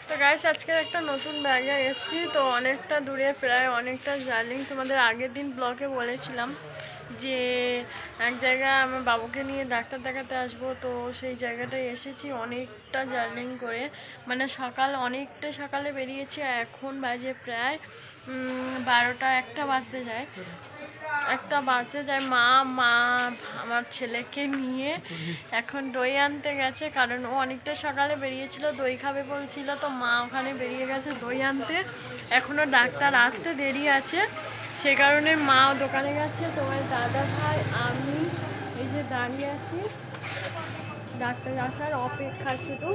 তো গাইস আজকে একটা নতুন জায়গায় এসেছি। তো অনেকটা দূরে, প্রায় অনেকটা জার্নি। তোমাদের আগের দিন ব্লগে বলেছিলাম যে এক জায়গায় আমার বাবুকে নিয়ে ডাক্তার দেখাতে আসবো। তো সেই জায়গাটায় এসেছি অনেকটা জার্নি করে, মানে অনেকটা সকালে বেরিয়েছি। এখন বাজে প্রায় 12টা 1টা বাজতে যায়। মা মা আমার ছেলেকে নিয়ে এখন দই আনতে গেছে, কারণ ও অনেকটা সকালে বেরিয়েছিল, দই খাবে বলছিল। তো মা ওখানে বেরিয়ে গেছে দই আনতে। এখনও ডাক্তার আসতে দেরি আছে, সে কারণে মাও দোকানে গেছে। তোমার দাদা ভাই আমি এই যে দাঁড়িয়ে আছি, ডাক্তার আসার অপেক্ষা শুধু।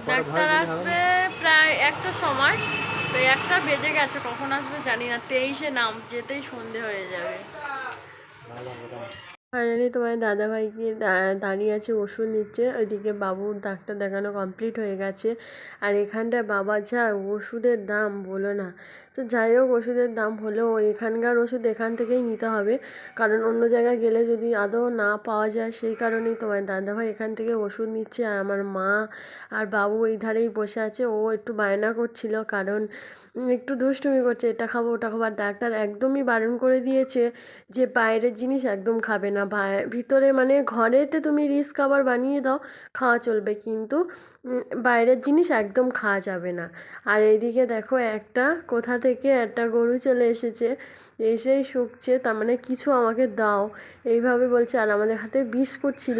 ডাক্তার আসবে প্রায় একটা সময়, তো 1টা বেজে গেছে, কখন আসবে জানি না। 23-এ নাম, যেতেই সন্ধে হয়ে যাবে। ফাইনালি তোমার দাদাভাইকে দাঁড়িয়ে আছে, ওষুধ নিচ্ছে। ওইদিকে বাবুর ডাক্তার দেখানো কমপ্লিট হয়ে গেছে। আর এখানটায় বাবা যা ওষুধের দাম বলো না। তো যাই হোক, ওষুধের দাম হলেও এখানকার ওষুধ এখান থেকেই নিতে হবে, কারণ অন্য জায়গায় গেলে যদি আদৌ না পাওয়া যায়, সেই কারণেই তোমার দাদাভাই এখান থেকে ওষুধ নিচ্ছে। আর আমার মা আর বাবু এই ধারেই বসে আছে। ও একটু বায়না করছিল, কারণ একটু দুষ্টুমি করছে, এটা খাবো ওটা খাবো। আর ডাক্তার একদমই বারণ করে দিয়েছে যে বাইরের জিনিস একদম খাবে না। ভিতরে মানে ঘরেতে তুমি রিস্ক খাবার বানিয়ে দাও, খাওয়া চলবে, কিন্তু বাইরের জিনিস একদম খাওয়া যাবে না। আর এইদিকে দেখো একটা কোথা থেকে একটা গরু চলে এসেছে, এসেই শুকছে, তার মানে কিছু আমাকে দাও এইভাবে বলছে। আর আমাদের হাতে বিস্কুট ছিল,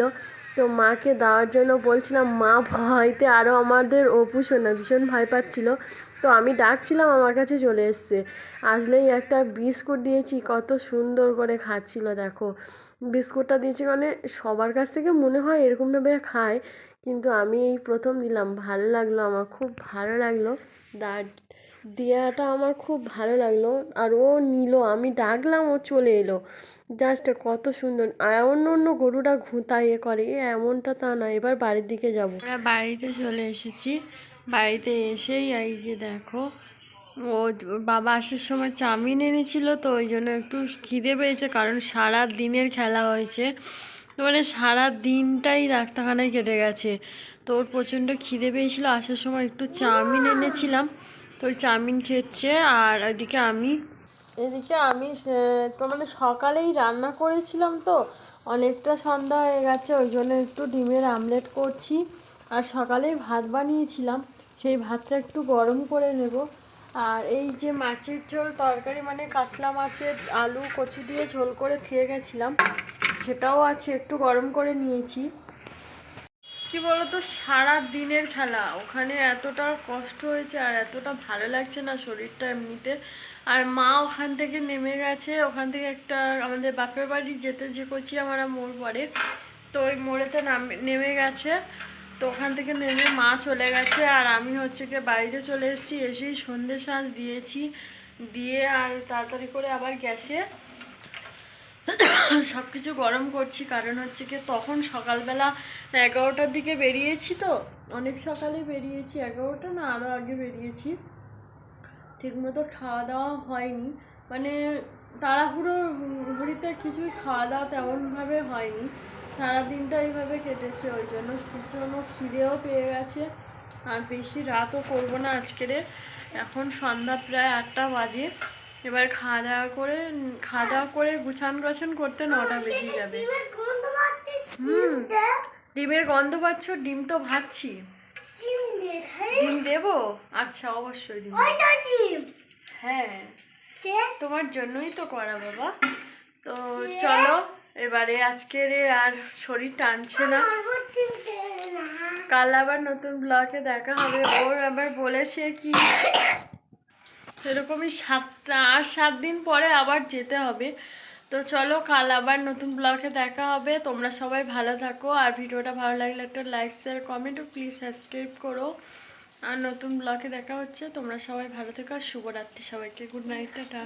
তো মাকে দেওয়ার জন্য বলছিলাম, মা ভয়তে আরও আমাদের অপু সোনা ভীষণ ভয় পাচ্ছিল। তো আমি ডাকছিলাম, আমার কাছে চলে এসছে। আসলেই একটা বিস্কুট দিয়েছি, কত সুন্দর করে খাচ্ছিল দেখো। বিস্কুটটা দিয়েছি মানে সবার কাছ থেকে মনে হয় এরকমভাবে খায়, কিন্তু আমি এই প্রথম দিলাম। ভালো লাগলো, আমার খুব ভালো লাগলো। দেওয়াটা আমার খুব ভালো লাগলো। আর ও নিল, আমি ডাকলাম, ও চলে এলো। জাস্ট কত সুন্দর। অন্য অন্য গরুরা ঘুঁতায় করে, এমনটা তা না। এবার বাড়ির দিকে যাবো। আমরা বাড়িতে চলে এসেছি। বাড়িতে এসেই এই যে দেখো, ওর বাবা আসার সময় চাউমিন এনেছিল, তো ওই জন্য একটু খিদে পেয়েছে, কারণ সারা দিনের খেলা হয়েছে। তো মানে সারা দিনটাই ডাক্তারখানায় কেটে গেছে। তো ওর প্রচণ্ড খিদে পেয়েছিল, আসার সময় একটু চাউমিন এনেছিলাম, তো ওই চাউমিন খেচ্ছে। আর এদিকে আমি তো মানে সকালেই রান্না করেছিলাম, তো অনেকটা সন্ধ্যা হয়ে গেছে, ওই জন্য একটু ডিমের আমলেট করছি। আর সকালেই ভাত বানিয়েছিলাম, সেই ভাতটা একটু গরম করে নেব। আর এই যে মাছের ঝোল তরকারি, মানে কাতলা মাছের আলু কচু দিয়ে ঝোল করে খেয়ে গেছিলাম, সেটাও আছে, একটু গরম করে নিয়েছি। কি বলতো, সারা দিনের খেলা, ওখানে এতটা কষ্ট হয়েছে আর এতটা ভালো লাগছে না শরীরটা এমনিতে। আর মা ওখান থেকে নেমে গেছে, ওখান থেকে একটা আমাদের বাপের বাড়ি যেতে যে করছি আমরা মোড় পড়ে, তো ওই মোড়েতে নেমে গেছে। তো ওখান থেকে নেমে মা চলে গেছে, আর আমি হচ্ছে গিয়ে বাড়িতে চলে এসেছি। এসেই সন্ধ্যে সাজ দিয়েছি, দিয়ে আর তাড়াতাড়ি করে আবার গ্যাসে সব কিছু গরম করছি। কারণ হচ্ছে কি, তখন সকালবেলা 11টার দিকে বেরিয়েছি, তো অনেক সকালে বেরিয়েছি, 11টা না আরও আগে বেরিয়েছি। ঠিকমতো খাওয়া দাওয়া হয়নি, মানে তাড়াহুড়োতে কিছুই খাওয়া দাওয়া তেমনভাবে হয়নি। সারাদিনটা এইভাবে কেটেছে, ওই জন্য প্রচণ্ড খিদেও পেয়ে গেছে। আর বেশি রাতও করবো না আজকের। এখন সন্ধ্যা প্রায় 8টা বাজে। এবার খাওয়া দাওয়া করে গুছান গাছান করতে 9টা বেজে যাবে। ডিমের গন্ধ পাচ্ছ? ডিম তো ভাজছি। ডিম দেবো? আচ্ছা, অবশ্যই ডিম। হ্যাঁ, তোমার জন্যই তো করা বাবা। তো চলো, এবারে আজকের আর শরীর টানছে না, কাল আবার নতুন ব্লগে দেখা হবে। ওর আবার বলেছে কি সেরকমই 7 দিন পরে আবার যেতে হবে। তো চলো, কাল আবার নতুন ব্লগে দেখা হবে। তোমরা সবাই ভালো থাকো, আর ভিডিওটা ভালো লাগলে একটা লাইক শেয়ার কমেন্ট ও প্লিজ সাবস্ক্রাইব করো। আর নতুন ব্লগে দেখা হচ্ছে। তোমরা সবাই ভালো থেকো, আর শুভরাত্রি সবাইকে। Good night, tata.